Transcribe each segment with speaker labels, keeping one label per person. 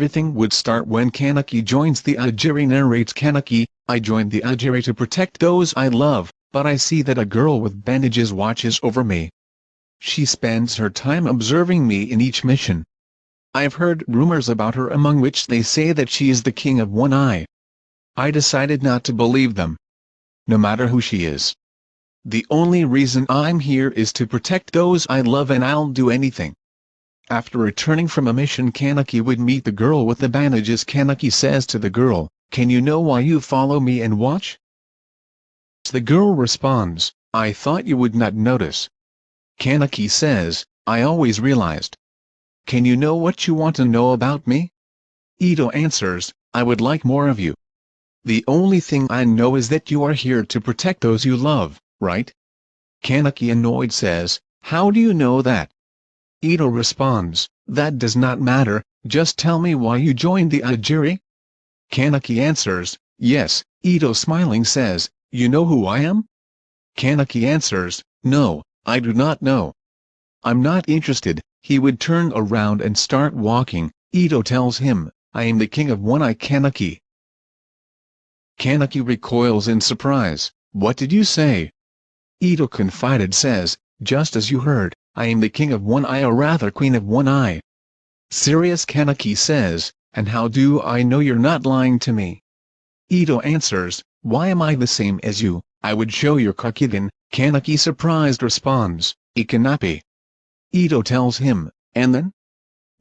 Speaker 1: everything would start when Kaneki joins the Ajiri. Narrates Kaneki, I joined the Ajiri to protect those I love, but I see that a girl with bandages watches over me. She spends her time observing me in each mission. I've heard rumors about her among which they say that she is the king of One Eye. I decided not to believe them. No matter who she is. The only reason I'm here is to protect those I love, and I'll do anything. After returning from a mission, Kaneki would meet the girl with the bandages. Kaneki says to the girl, "Can you know why you follow me and watch?" The girl responds, "I thought you would not notice." Kaneki says, "I always realized." "Can you know what you want to know about me?" Ito answers, "I would like more of you. The only thing I know is that you are here to protect those you love, right?" Kaneki, annoyed, says, "How do you know that?" Ito responds, "That does not matter, just tell me why you joined the Ajiri." Kaneki answers, "Yes." Ito, smiling, says, "You know who I am?" Kaneki answers, "No, I do not know." "I'm not interested." He would turn around and start walking. Ito tells him, "I am the king of One Eye." Kaneki recoils in surprise. "What did you say?" Ito confided, says, "Just as you heard, I am the king of One Eye, or rather queen of One Eye." Serious Kaneki says, "And how do I know you're not lying to me?" Ito answers, "Why am I the same as you? I would show your Kakigan." Kaneki, surprised, responds, "Ikanapi." Ito tells him, "And then?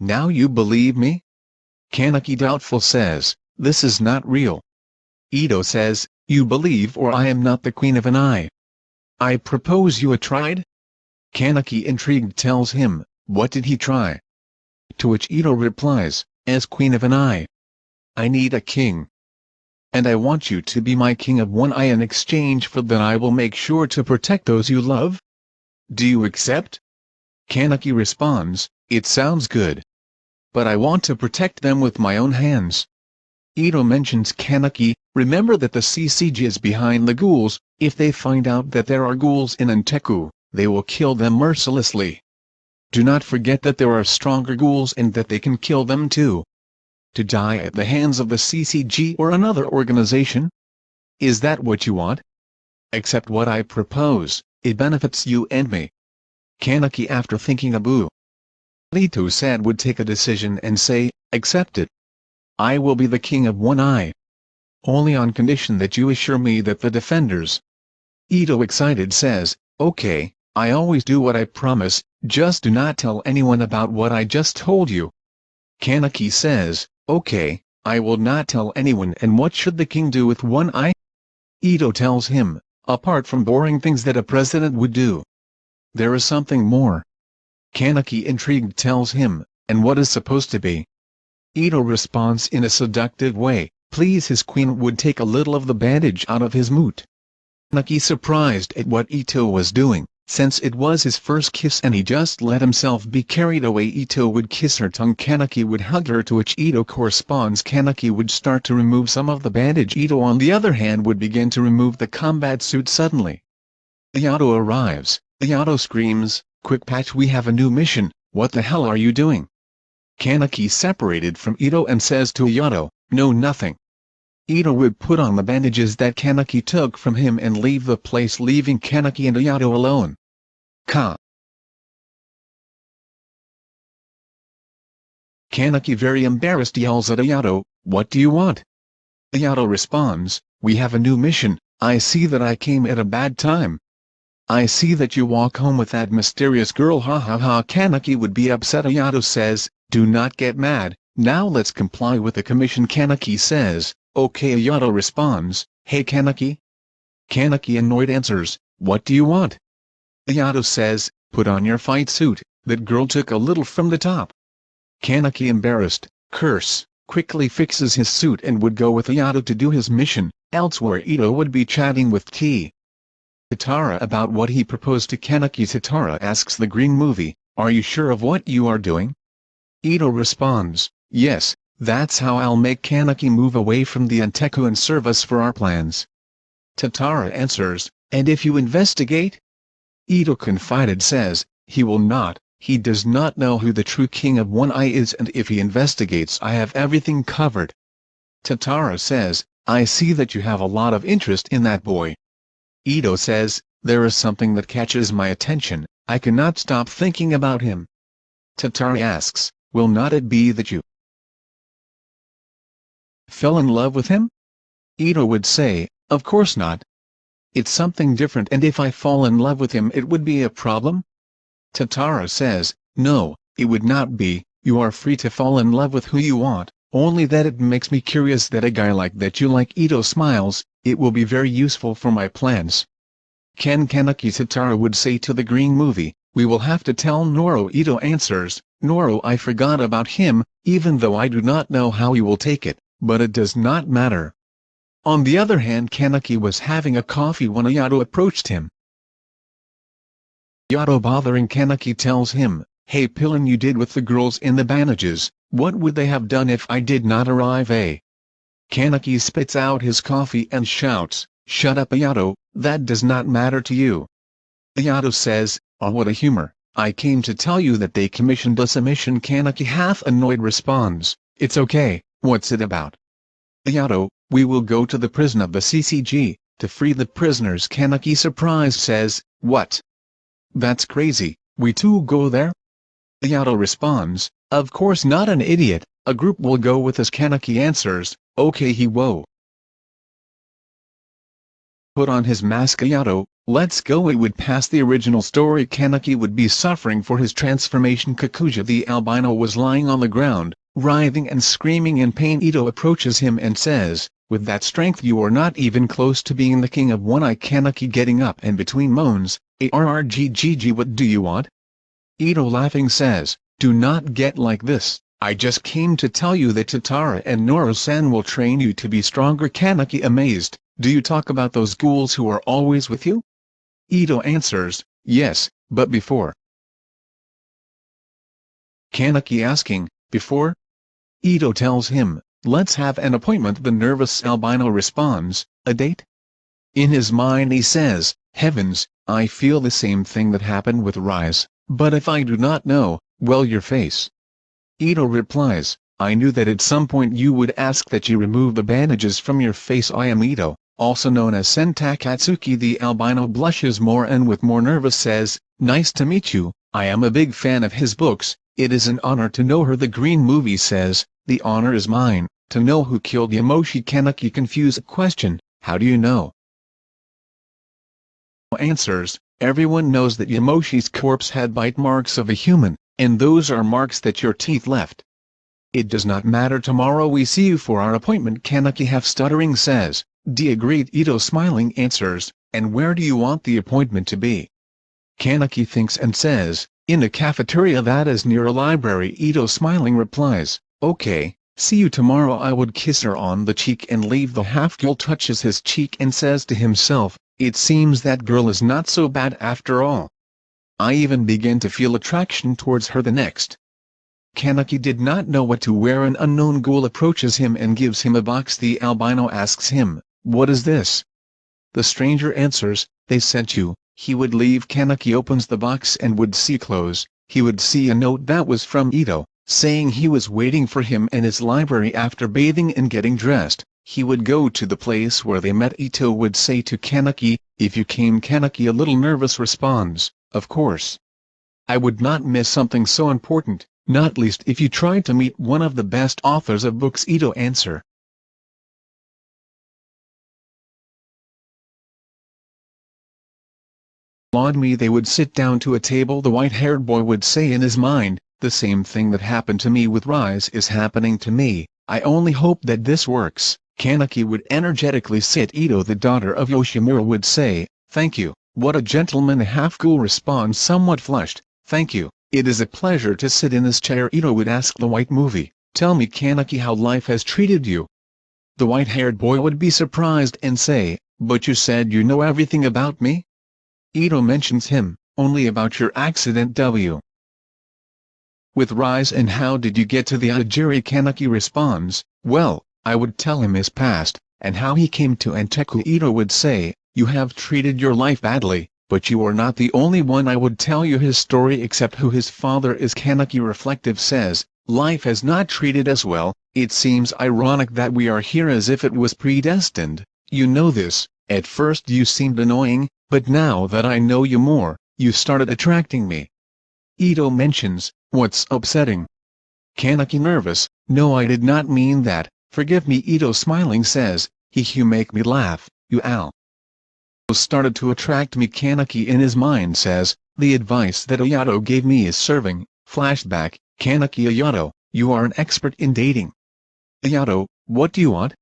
Speaker 1: Now you believe me?" Kaneki, doubtful, says, "This is not real." Ito says, "You believe or I am not the queen of an eye. I propose you a trade?" Kaneki, intrigued, tells him, "What did he try?" To which Ito replies, "As queen of an eye, I need a king. And I want you to be my king of One Eye. In exchange for that I will make sure to protect those you love. Do you accept?" Kaneki responds, "It sounds good. But I want to protect them with my own hands." Ito mentions Kaneki, "Remember that the CCG is behind the ghouls. If they find out that there are ghouls in Anteku, they will kill them mercilessly. Do not forget that there are stronger ghouls and that they can kill them too. To die at the hands of the CCG or another organization? Is that what you want? Accept what I propose, it benefits you and me." Kaneki, after thinking Abu Ito said, would take a decision and say, "Accept it. I will be the king of One Eye. Only on condition that you assure me that the defenders." Ito, excited, says, "Okay, I always do what I promise, just do not tell anyone about what I just told you." Kaneki says, "Okay, I will not tell anyone." "And what should the king do with One Eye?" Ito tells him, "Apart from boring things that a president would do, there is something more." Kaneki, intrigued, tells him, "And what is supposed to be?" Ito responds in a seductive way, "Please, his queen would take a little of the bandage out of his moot." Kaneki, surprised at what Ito was doing, since it was his first kiss and he just let himself be carried away. Ito would kiss her tongue. Kaneki would hug her, to which Ito corresponds. Kaneki would start to remove some of the bandage. Ito, on the other hand, would begin to remove the combat suit. Suddenly, Ayato arrives. Ayato screams, "Quick Patch, we have a new mission." "What the hell are you doing?" Kaneki separated from Ito and says to Ayato, "No, nothing." Ito would put on the bandages that Kaneki took from him and leave the place, leaving Kaneki and Ayato alone. Kaneki, very embarrassed, yells at Ayato, "What do you want?" Ayato responds, "We have a new mission. I see that I came at a bad time. I see that you walk home with that mysterious girl, ha ha ha." Kaneki would be upset. Ayato says, "Do not get mad, now let's comply with the commission." Kaneki says, "Okay." Ayato responds, "Hey Kaneki." Kaneki, annoyed, answers, "What do you want?" Ayato says, "Put on your fight suit." That girl took a little from the top. Kaneki, embarrassed, quickly fixes his suit and would go with Ayato to do his mission. Elsewhere, Ito would be chatting with Tatara about what he proposed to Kaneki. Tatara asks the green movie, "Are you sure of what you are doing?" Ito responds, "Yes, that's how I'll make Kaneki move away from the Anteku and serve us for our plans." Tatara answers, "And if you investigate?" Ito, confided, says, "He will not." He does not know who the true king of One Eye is, and if he investigates I have everything covered. Tatara says, I see that you have a lot of interest in that boy. Ito says, there is something that catches my attention, I cannot stop thinking about him. Tatara asks, will not it be that you fell in love with him? Ito would say, of course not. It's something different, and if I fall in love with him it would be a problem? Tatara says, no, it would not be, you are free to fall in love with who you want, only that it makes me curious that a guy like that you like. Ito smiles, it will be very useful for my plans. Kaneki. Tatara would say to the green movie, we will have to tell Noro. Ito answers, Noro, I forgot about him, even though I do not know how he will take it, but it does not matter. On the other hand, Kaneki was having a coffee when Ayato approached him. Ayato, bothering Kaneki, tells him, hey Pillin, you did with the girls in the bandages, what would they have done if I did not arrive? Kaneki spits out his coffee and shouts, shut up Ayato, that does not matter to you. Ayato says, oh what a humor, I came to tell you that they commissioned us a mission. Kaneki, half annoyed, responds, it's okay, what's it about? Ayato, we will go to the prison of the CCG, to free the prisoners. Kaneki, surprised, says, what? That's crazy, we too go there? Ayato responds, of course not, an idiot, a group will go with us. Kaneki answers, okay. He will put on his mask. Ayato, let's go. It would pass the original story. Kaneki would be suffering for his transformation. Kakuja the albino was lying on the ground, writhing and screaming in pain. Ito approaches him and says, with that strength you are not even close to being the king of One Eye. Kaneki, getting up and between moans, arrggg, what do you want? Ito, laughing, says, do not get like this, I just came to tell you that Tatara and Noro-san will train you to be stronger. Kaneki, amazed, do you talk about those ghouls who are always with you? Ito answers, yes, but before. Kaneki asking, before? Ito tells him, let's have an appointment. The nervous albino responds, a date? In his mind he says, heavens, I feel the same thing that happened with Rise, but if I do not know, well, your face. Ito replies, I knew that at some point you would ask that you remove the bandages from your face. I am Ito, also known as Sentakatsuki. The albino blushes more and with more nervous says, nice to meet you, I am a big fan of his books, it is an honor to know her. The green movie says, the honor is mine, to know who killed Yamoshi. Kaneki, confused, question, how do you know? Answers, everyone knows that Yamoshi's corpse had bite marks of a human, and those are marks that your teeth left. It does not matter, tomorrow we see you for our appointment. Kaneki, half stuttering, says, D, agreed. Ito, smiling, answers, and where do you want the appointment to be? Kaneki thinks and says, in a cafeteria that is near a library. Ito, smiling, replies, okay, see you tomorrow. I would kiss her on the cheek and leave. The half-girl touches his cheek and says to himself, it seems that girl is not so bad after all. I even begin to feel attraction towards her. The next, Kaneki did not know what to wear. An unknown ghoul approaches him and gives him a box. The albino asks him, what is this? The stranger answers, they sent you. He would leave. Kaneki opens the box and would see clothes. He would see a note that was from Ito, saying he was waiting for him in his library. After bathing and getting dressed, he would go to the place where they met. Ito would say to Kaneki, if you came. Kaneki, a little nervous, responds, of course. I would not miss something so important, not least if you tried to meet one of the best authors of books. Ito answer. On me. They would sit down to a table. The white-haired boy would say in his mind, the same thing that happened to me with Rise is happening to me, I only hope that this works. Kaneki would energetically sit. Ito, the daughter of Yoshimura, would say, thank you, what a gentleman. A half-ghoul responds, somewhat flushed, thank you, it is a pleasure to sit in this chair. Ito would ask the white movie, tell me Kaneki, how life has treated you. The white-haired boy would be surprised and say, but you said you know everything about me? Ito mentions him, only about your accident with Rise. And how did you get to the Ajiri? Kaneki responds, well, I would tell him his past, and how he came to Anteku. Ito would say, you have treated your life badly, but you are not the only one I would tell you his story except who his father is. Kaneki reflective says, life has not treated us well. It seems ironic that we are here as if it was predestined. You know this. At first you seemed annoying, but now that I know you more, you started attracting me. Ito mentions, what's upsetting? Kaneki nervous, no, I did not mean that, forgive me. Ito smiling says, you make me laugh, you Al. Started to attract me. Kaneki in his mind says, the advice that Ayato gave me is serving. Flashback, Kaneki Ayato, you are an expert in dating. Ayato, what do you want?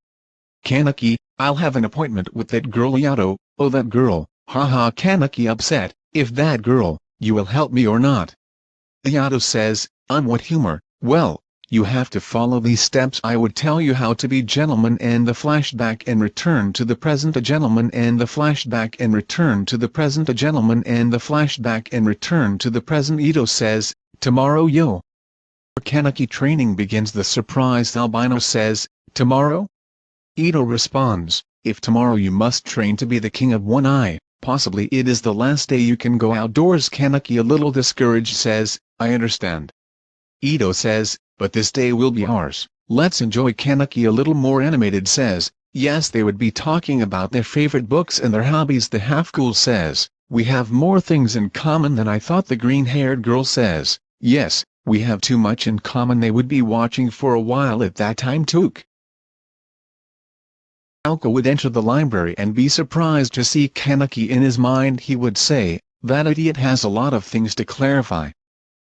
Speaker 1: Kaneki, I'll have an appointment with that girl. Ayato, oh that girl, haha. Kaneki upset, if that girl, you will help me or not? Ayato says, what humor, well, you have to follow these steps. I would tell you how to be gentleman and the flashback and return to the present. A gentleman and the flashback and return to the present. A gentleman and the flashback and return to the present. Ito says, tomorrow yo. Kaneki training begins. The surprised albino says, tomorrow? Ito responds, if tomorrow you must train to be the king of one eye, possibly it is the last day you can go outdoors. Kaneki a little discouraged says, I understand. Ito says, but this day will be ours, let's enjoy. Kaneki a little more animated says, yes, they would be talking about their favorite books and their hobbies. The half-ghoul says, we have more things in common than I thought. The green-haired girl says, yes, we have too much in common. They would be watching for a while at that time. Took Tauka would enter the library and be surprised to see Kaneki. In his mind he would say, that idiot has a lot of things to clarify.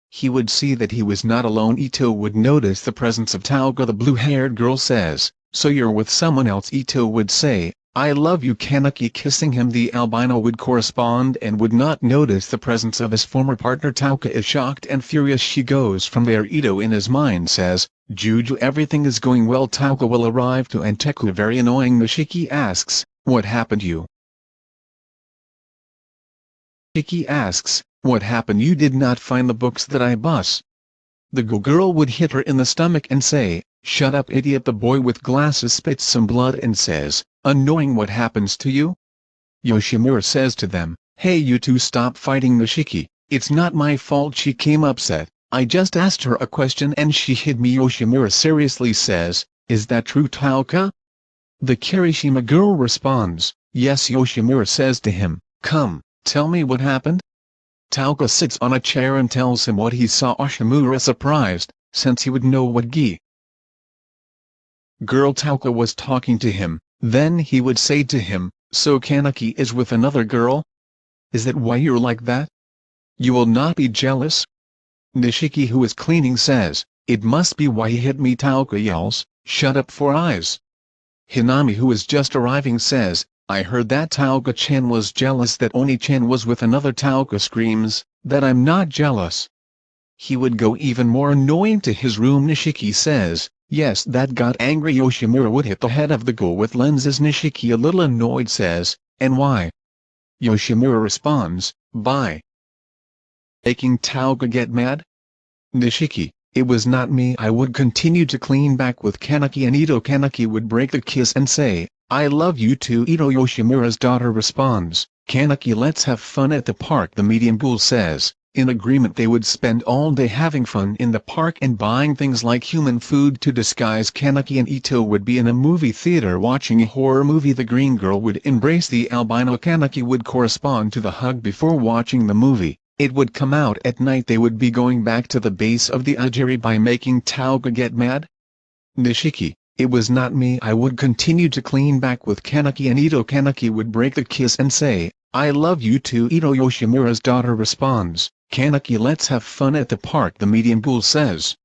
Speaker 1: He would see that he was not alone. Ito would notice the presence of Tauka. The blue-haired girl says, so you're with someone else? Ito would say, I love you. Kaneki kissing him. The albino would correspond and would not notice the presence of his former partner. Tauka is shocked and furious. She goes from there. Ito in his mind says, Juju, everything is going well. Tauka will arrive to Anteku. Very annoying. Nishiki asks, what happened to you? Nishiki asks, what happened? You did not find the books that I bus. The girl would hit her in the stomach and say, shut up idiot. The boy with glasses spits some blood and says, annoying, what happens to you? Yoshimura says to them, hey you two, stop fighting. Nishiki, it's not my fault. She came upset, I just asked her a question and she hit me. Yoshimura seriously says, is that true Tauka? The Kirishima girl responds, yes. Yoshimura says to him, come, tell me what happened. Tauka sits on a chair and tells him what he saw. Yoshimura surprised, since he would know what girl Tauka was talking to him. Then he would say to him, so Kaneki is with another girl? Is that why you're like that? You will not be jealous? Nishiki, who is cleaning, says, it must be why he hit me. Tauka yells, shut up, 4 eyes. Hinami, who is just arriving, says, I heard that Tauka-chan was jealous that Oni-chan was with another. Tauka screams, that I'm not jealous. He would go even more annoying to his room. Nishiki says, yes, that got angry. Yoshimura would hit the head of the ghoul with lenses. Nishiki a little annoyed says, and why? Yoshimura responds, by making Tauka get mad? Nishiki, it was not me. I would continue to clean back with Kaneki and Ito. Kaneki would break the kiss and say, I love you too. Ito. Yoshimura's daughter responds, Kaneki, let's have fun at the park. The medium ghoul says, in agreement. They would spend all day having fun in the park and buying things like human food to disguise. Kaneki and Ito would be in a movie theater watching a horror movie. The green girl would embrace the albino. Kaneki would correspond to the hug before watching the movie. It would come out at night. They would be going back to the base of the Ajiri by making Tauka get mad. Nishiki, it was not me. I would continue to clean back with Kaneki and Ito. Kaneki would break the kiss and say, I love you too. Ito. Yoshimura's daughter responds, Kaneki, let's have fun at the park. The medium ghoul says.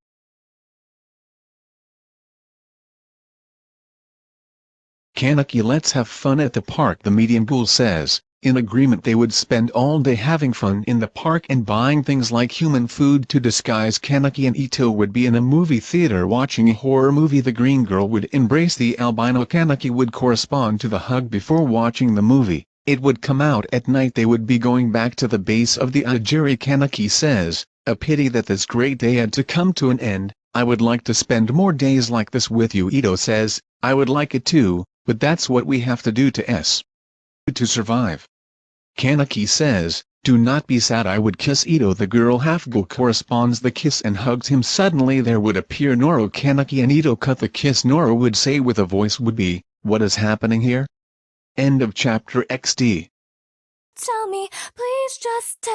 Speaker 1: Kaneki, let's have fun at the park. The medium ghoul says. In agreement. They would spend all day having fun in the park and buying things like human food to disguise. Kaneki and Ito would be in a movie theater watching a horror movie. The green girl would embrace the albino. Kaneki would correspond to the hug before watching the movie. It would come out at night. They would be going back to the base of the Ajiri. Kaneki says, a pity that this great day had to come to an end. I would like to spend more days like this with you. Ito says, I would like it too, but that's what we have to do to survive. Kaneki says, "Do not be sad, I would kiss Ito." The girl half-go corresponds the kiss and hugs him. Suddenly there would appear Noro. Kaneki and Ito cut the kiss. Noro would say with a voice would be, "What is happening here?" End of chapter XD.
Speaker 2: Tell me, please just tell